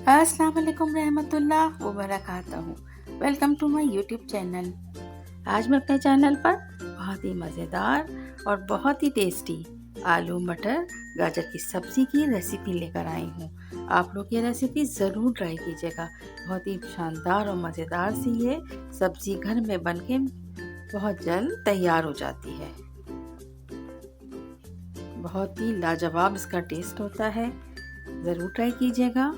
अस्सलाम वालेकुम रहमतुल्लाह व बरकातहू। Welcome to my YouTube channel. आज मैं अपने चैनल पर बहुत ही मज़ेदार और बहुत ही टेस्टी आलू मटर गाजर की सब्ज़ी की रेसिपी लेकर आई हूँ। आप लोग ये रेसिपी ज़रूर ट्राई कीजिएगा। बहुत ही शानदार और मज़ेदार सी ये सब्ज़ी घर में बनके बहुत जल्द तैयार हो जाती है। बहुत ही लाजवाब इसका टेस्ट होता है। ज़रूर ट्राई कीजिएगा।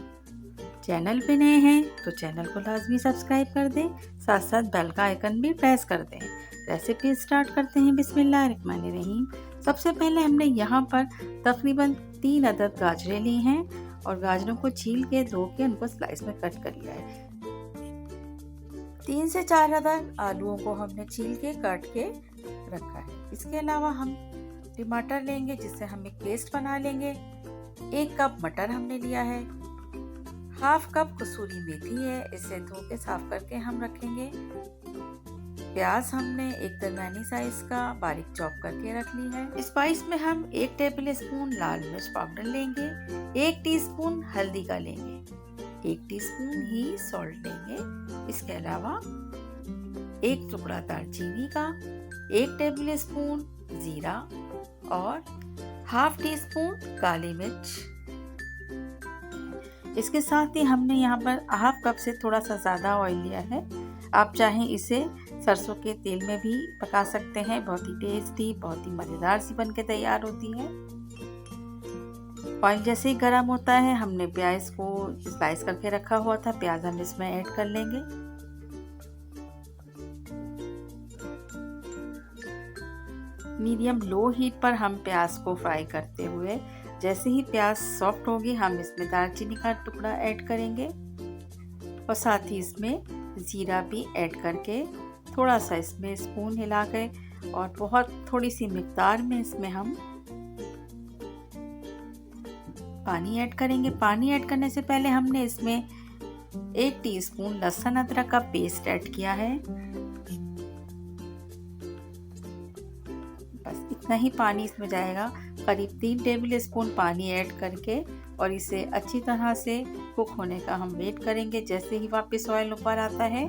चैनल पे नए हैं तो चैनल को लाजमी सब्सक्राइब कर दें, साथ साथ बेल का आइकन भी प्रेस कर दें। रेसिपी स्टार्ट करते हैं। बिस्मिल्लाहिर्रहमानिर्रहीम। सबसे पहले हमने यहाँ पर तकरीबन 3 अदद गाजरें ली हैं और गाजरों को छील के धो के उनको स्लाइस में कट कर लिया है। 3 से 4 अदद आलूओं को हमने छील के काट के रखा है। इसके अलावा हम टमाटर लेंगे जिससे हम एक पेस्ट बना लेंगे। 1 कप मटर हमने लिया है। हाफ कप कसूरी मेथी है, इसे धो के साफ करके हम रखेंगे। प्याज हमने एक दरमियानी साइज का बारीक चॉप करके रख ली है। स्पाइस में हम 1 टेबल स्पून लाल मिर्च पाउडर लेंगे, 1 टीस्पून हल्दी का लेंगे, 1 टीस्पून ही सॉल्ट लेंगे। इसके अलावा 1 टुकड़ा दालचीनी का, 1 टेबल स्पून जीरा और हाफ टी स्पून काली मिर्च। इसके साथ ही हमने यहाँ पर हाफ कप से थोड़ा सा ज़्यादा ऑयल लिया है। आप चाहें इसे सरसों के तेल में भी पका सकते हैं। बहुत ही टेस्टी, बहुत ही मज़ेदार सी बन के तैयार होती है। ऑयल जैसे ही गर्म होता है हमने प्याज को स्लाइस करके रखा हुआ था, प्याज हम इसमें ऐड कर लेंगे। मीडियम लो हीट पर हम प्याज को फ्राई करते हुए जैसे ही प्याज सॉफ्ट होगी हम इसमें दालचीनी का टुकड़ा ऐड करेंगे और साथ ही इसमें ज़ीरा भी ऐड करके थोड़ा सा इसमें स्पून हिला के और बहुत थोड़ी सी मिक़दार में इसमें हम पानी ऐड करेंगे। पानी ऐड करने से पहले हमने इसमें 1 टीस्पून लहसुन अदरक का पेस्ट ऐड किया है। बस इतना ही पानी इसमें जाएगा। करीब 3 टेबल स्पून पानी ऐड करके और इसे अच्छी तरह से कुक होने का हम वेट करेंगे। जैसे ही वापस ऑयल ऊपर आता है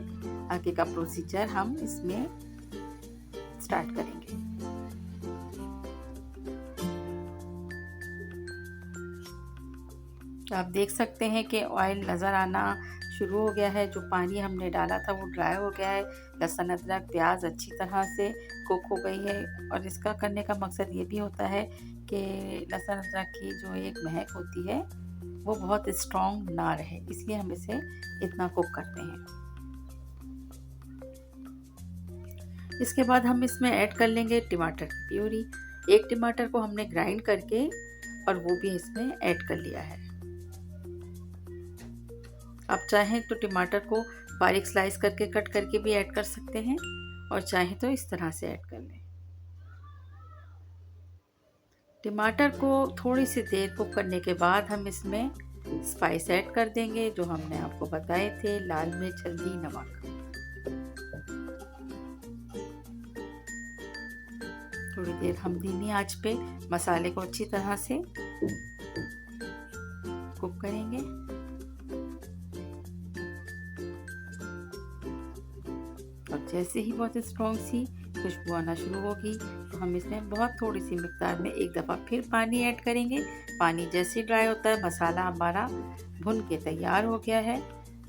आगे का प्रोसीजर हम इसमें स्टार्ट करेंगे। तो आप देख सकते हैं कि ऑयल नज़र आना शुरू हो गया है। जो पानी हमने डाला था वो ड्राई हो गया है। लहसुन अदरक प्याज अच्छी तरह से कुक हो गई है और इसका करने का मकसद ये भी होता है कि लहसुन अदरक की जो एक महक होती है वो बहुत स्ट्रॉन्ग ना रहे, इसलिए हम इसे इतना कुक करते हैं। इसके बाद हम इसमें ऐड कर लेंगे टमाटर की प्यूरी। 1 टमाटर को हमने ग्राइंड करके और वो भी इसमें ऐड कर लिया है। आप चाहें तो टमाटर को बारीक स्लाइस करके कट करके भी ऐड कर सकते हैं और चाहें तो इस तरह से ऐड कर लें। टमाटर को थोड़ी सी देर कुक करने के बाद हम इसमें स्पाइस ऐड कर देंगे जो हमने आपको बताए थे, लाल मिर्च, हल्दी, नमक। थोड़ी देर हम धीमी आंच पे मसाले को अच्छी तरह से कुक करेंगे। और जैसे ही बहुत स्ट्रॉन्ग सी खुशबू आना शुरू होगी तो हम इसमें बहुत थोड़ी सी मिक़दार में एक दफ़ा फिर पानी ऐड करेंगे। पानी जैसे ड्राई होता है मसाला हमारा भुन के तैयार हो गया है।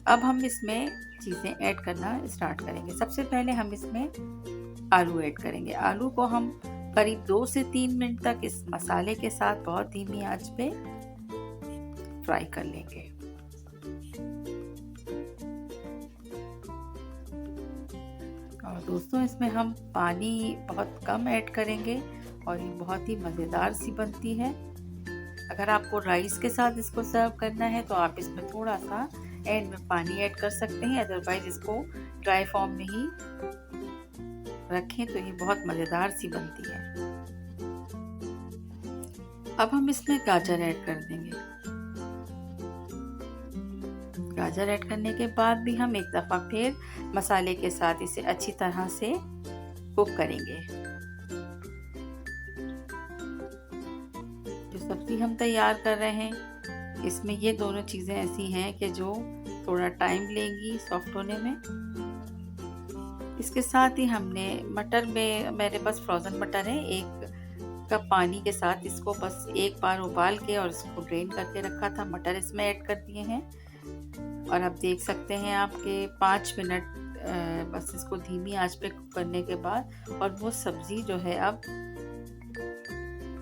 अब हम इसमें चीज़ें ऐड करना स्टार्ट करेंगे। सबसे पहले हम इसमें आलू ऐड करेंगे। आलू को हम करीब 2 से 3 मिनट तक इस मसाले के साथ बहुत धीमी आंच पे फ्राई कर लेंगे। और दोस्तों इसमें हम पानी बहुत कम ऐड करेंगे और ये बहुत ही मज़ेदार सी बनती है। अगर आपको राइस के साथ इसको सर्व करना है तो आप इसमें थोड़ा सा एंड में पानी ऐड कर सकते हैं, अदरवाइज इसको ड्राई फॉर्म में ही रखें तो ये बहुत मज़ेदार सी बनती है। अब हम इसमें गाजर ऐड कर देंगे। गाजर ऐड करने के बाद भी हम एक दफ़ा फिर मसाले के साथ इसे अच्छी तरह से कुक करेंगे। जो सब्ज़ी हम तैयार कर रहे हैं इसमें ये दोनों चीज़ें ऐसी हैं कि जो थोड़ा टाइम लेंगी सॉफ्ट होने में। इसके साथ ही हमने मटर में, मेरे पास फ्रोज़न मटर है, 1 कप पानी के साथ इसको बस एक बार उबाल के और इसको ड्रेन करके रखा था। मटर इसमें ऐड कर दिए हैं और अब देख सकते हैं आपके 5 मिनट बस इसको धीमी आंच पे कुक करने के बाद, और वो सब्ज़ी जो है अब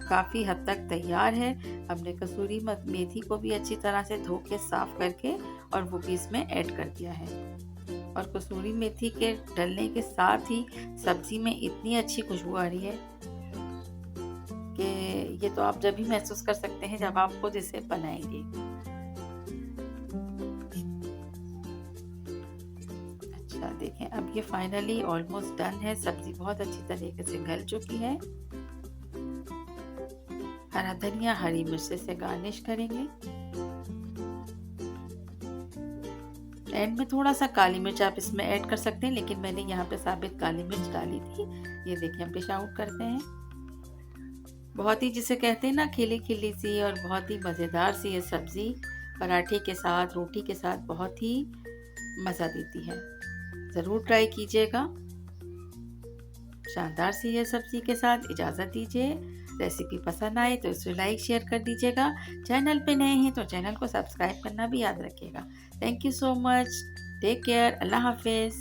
काफ़ी हद तक तैयार है। हमने कसूरी मेथी को भी अच्छी तरह से धो के साफ़ करके और वो भी इसमें ऐड कर दिया है। और कसूरी मेथी के डलने के साथ ही सब्ज़ी में इतनी अच्छी खुशबू आ रही है कि ये तो आप जब भी महसूस कर सकते हैं जब आप खुद इसे बनाएंगे। अच्छा देखें, अब ये फाइनली ऑलमोस्ट डन है। सब्ज़ी बहुत अच्छी तरीके से गल चुकी है। हरा धनिया, हरी मिर्च से गार्निश करेंगे। एंड में थोड़ा सा काली मिर्च आप इसमें ऐड कर सकते हैं, लेकिन मैंने यहाँ पे साबित काली मिर्च डाली थी। ये देखिए, हम डिश आउट करते हैं। बहुत ही, जिसे कहते हैं ना, खिली खिली सी और बहुत ही मज़ेदार सी ये सब्ज़ी पराठे के साथ, रोटी के साथ बहुत ही मज़ा देती है। ज़रूर ट्राई कीजिएगा। शानदार सी ये सब्ज़ी के साथ इजाज़त दीजिए। रेसिपी पसंद आए तो इसे लाइक शेयर कर दीजिएगा। चैनल पे नए हैं तो चैनल को सब्सक्राइब करना भी याद रखिएगा। Thank you so much. Take care. अल्लाह हाफिज़।